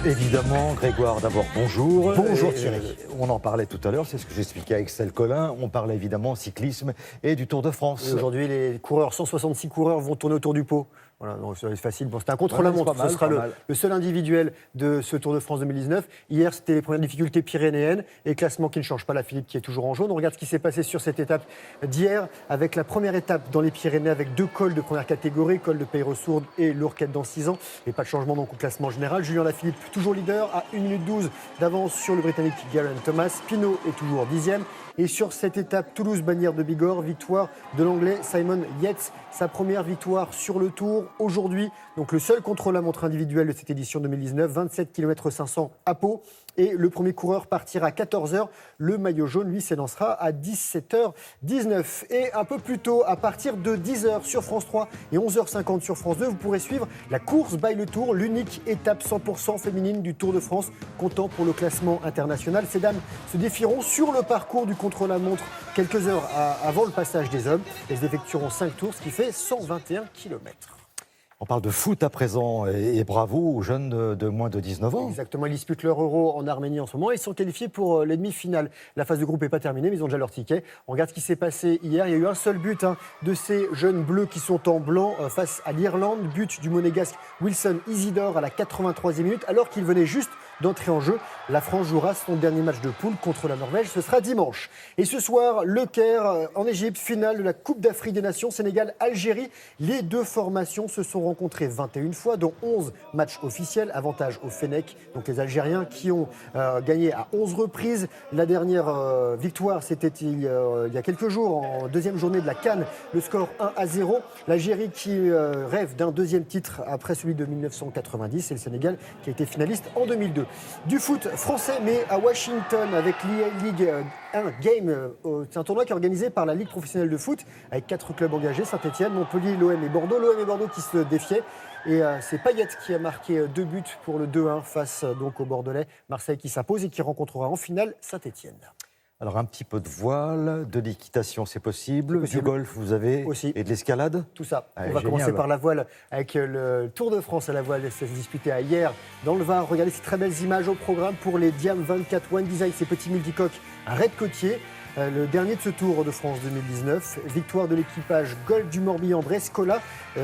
Évidemment, Grégoire, d'abord bonjour. Bonjour Thierry. On en parlait tout à l'heure, c'est ce que j'expliquais à Excel Collin. On parlait évidemment cyclisme et du Tour de France. Aujourd'hui, les coureurs, 166 coureurs vont tourner autour du pot. Voilà, donc c'est facile. Bon, c'est un contre-la-montre. Ce sera le seul individuel de ce Tour de France 2019. Hier, c'était les premières difficultés pyrénéennes et classement qui ne change pas. La Philippe qui est toujours en jaune. On regarde ce qui s'est passé sur cette étape d'hier avec la première étape dans les Pyrénées avec deux cols de première catégorie, col de Peyresourde et l'Ourquette dans 6 ans. Et pas de changement donc au classement général. Julien Lafilippe toujours leader à 1 minute 12 d'avance sur le Britannique Geraint Thomas. Pinot est toujours 10e. Et sur cette étape, Toulouse-Bagnères de Bigorre, victoire de l'Anglais Simon Yates. Sa première victoire sur le Tour aujourd'hui. Donc le seul contre-la-montre individuel de cette édition 2019, 27 km 500 à Pau. Et le premier coureur partira à 14h. Le maillot jaune, lui, s'élancera à 17h19. Et un peu plus tôt, à partir de 10h sur France 3 et 11h50 sur France 2, vous pourrez suivre la course by le Tour, l'unique étape 100% féminine du Tour de France, comptant pour le classement international. Ces dames se défieront sur le parcours du contre-la-montre quelques heures avant le passage des hommes. Elles effectueront 5 tours, ce qui fait 121 km. On parle de foot à présent et bravo aux jeunes de moins de 19 ans. Exactement, ils disputent leur Euro en Arménie en ce moment. Ils sont qualifiés pour les demi-finales. La phase de groupe n'est pas terminée, mais ils ont déjà leur ticket. On regarde ce qui s'est passé hier. Il y a eu un seul but de ces jeunes bleus qui sont en blanc face à l'Irlande. But du monégasque Wilson Isidore à la 83e minute, alors qu'il venait juste d'entrer en jeu. La France jouera son dernier match de poule contre la Norvège. Ce sera dimanche. Et ce soir, Le Caire en Égypte, finale de la Coupe d'Afrique des Nations, Sénégal-Algérie. Les deux formations se sont rencontrées 21 fois, dont 11 matchs officiels. Avantage au Fennec, donc les Algériens qui ont gagné à 11 reprises. La dernière victoire, c'était il y a quelques jours, en deuxième journée de la CAN, le score 1-0. L'Algérie qui rêve d'un deuxième titre après celui de 1990 et le Sénégal qui a été finaliste en 2002. Du foot français, mais à Washington avec Ligue 1 Game. C'est un tournoi qui est organisé par la Ligue professionnelle de foot avec 4 clubs engagés, Saint-Etienne, Montpellier, l'OM et Bordeaux. L'OM et Bordeaux qui se défiaient. Et c'est Payet qui a marqué 2 buts pour le 2-1 face donc aux Bordelais. Marseille qui s'impose et qui rencontrera en finale Saint-Etienne. Alors un petit peu de voile, de l'équitation c'est possible, du golf vous avez aussi. Et de l'escalade. Tout ça. Allez, on va génial. commencer par la voile avec le Tour de France à la voile. Ça s'est disputé hier dans le Var. Regardez ces très belles images au programme pour les Diam 24 One Design, ces petits multicoques à raid côtier. Le dernier de ce Tour de France 2019, victoire de l'équipage Gold du Morbihan Brescola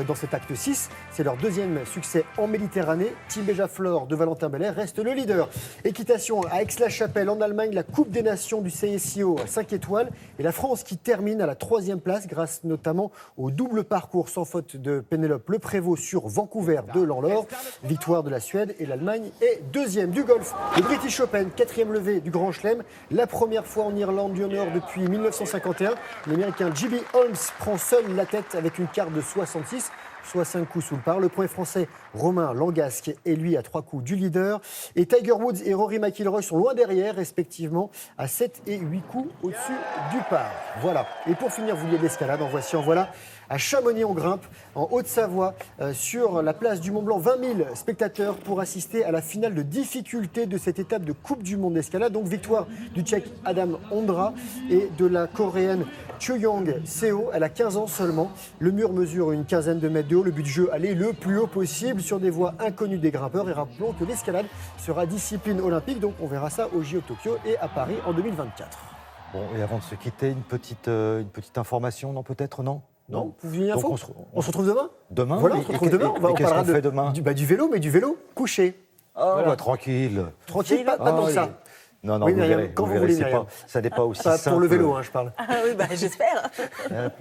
dans cet acte 6. C'est leur deuxième succès en Méditerranée. Team Béjaflor de Valentin Belair reste le leader. Équitation à Aix-la-Chapelle en Allemagne, la Coupe des Nations du CSIO à 5 étoiles. Et la France qui termine à la 3e place grâce notamment au double parcours sans faute de Pénélope Le Prévost sur Vancouver de Lanlor. Victoire de la Suède et l'Allemagne est deuxième. Du golf, le British Open, 4e levée du Grand Chelem. La première fois en Irlande du Nord depuis 1951. L'Américain J.B. Holmes prend seul la tête avec une carte de 66, soit 5 coups sous le par. Le point français Romain Langasque est lui à 3 coups du leader. Et Tiger Woods et Rory McIlroy sont loin derrière, respectivement, à 7 et 8 coups au-dessus du par. Voilà. Et pour finir, vous vouliez de l'escalade, en voilà. À Chamonix, on grimpe, en Haute-Savoie, sur la place du Mont-Blanc. 20 000 spectateurs pour assister à la finale de difficulté de cette étape de Coupe du Monde d'escalade. Donc victoire du Tchèque Adam Ondra et de la Coréenne Choyong Seo. Elle a 15 ans seulement. Le mur mesure une quinzaine de mètres de haut. Le but du jeu, aller le plus haut possible sur des voies inconnues des grimpeurs. Et rappelons que l'escalade sera discipline olympique. Donc on verra ça au JO Tokyo et à Paris en 2024. Bon, et avant de se quitter, une petite information, non peut-être, non? Non, vous venez info. On se retrouve demain. Demain. Voilà, on se retrouve demain. On qu'est-ce parlera qu'on fait demain? Du vélo, mais du vélo couché. Ah, Voilà. bah, tranquille. Tranquille, pas tant que ça. Non, Oui, vous Myriam, verrez, quand vous vous verrez, voulez, Myriam. ça n'est pas aussi Pas simple. pour le vélo, je parle. Ah oui, j'espère.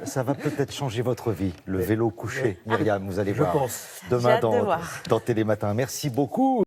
Ça va peut-être changer votre vie, le vélo couché. Myriam, vous allez voir. Je pense. Demain J'ai hâte de voir. dans Télématin. Merci beaucoup.